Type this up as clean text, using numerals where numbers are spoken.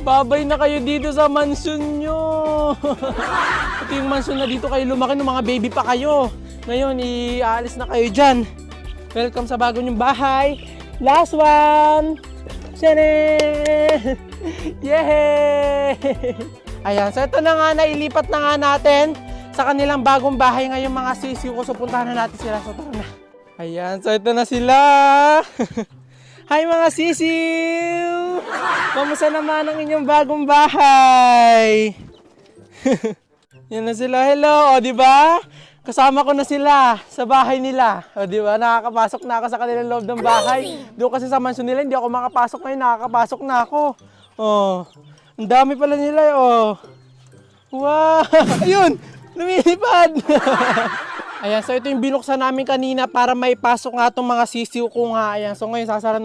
Babay na kayo dito sa mansion nyo. Ito yung mansion na dito kayo lumaki nung mga baby pa kayo. Ngayon, iaalis na kayo dyan. Welcome sa bago nyong bahay. Last one! Tcharam! Yay! Ayan, so ito na nga, nailipat na nga natin sa kanilang bagong bahay ngayon mga sisiw ko. So puntahan na natin sila. So tara na. Ayan, so ito na sila. Hi mga sisiw! Kamusta naman ang inyong bagong bahay? Yan na sila. Hello, o di ba? Kasama ko na sila sa bahay nila. O di ba? Nakakapasok na ako sa kanilang loob ng bahay. Doon kasi sa mansion nila, hindi ako makapasok ngayon. Nakakapasok na ako. Oh, ang dami pala nila. Oh. Wow! Ayun! Lumilipad! Ayan, so ito yung binuksan namin kanina para may pasok nga itong mga sisiw ko nga. Ayan, so ngayon sasara na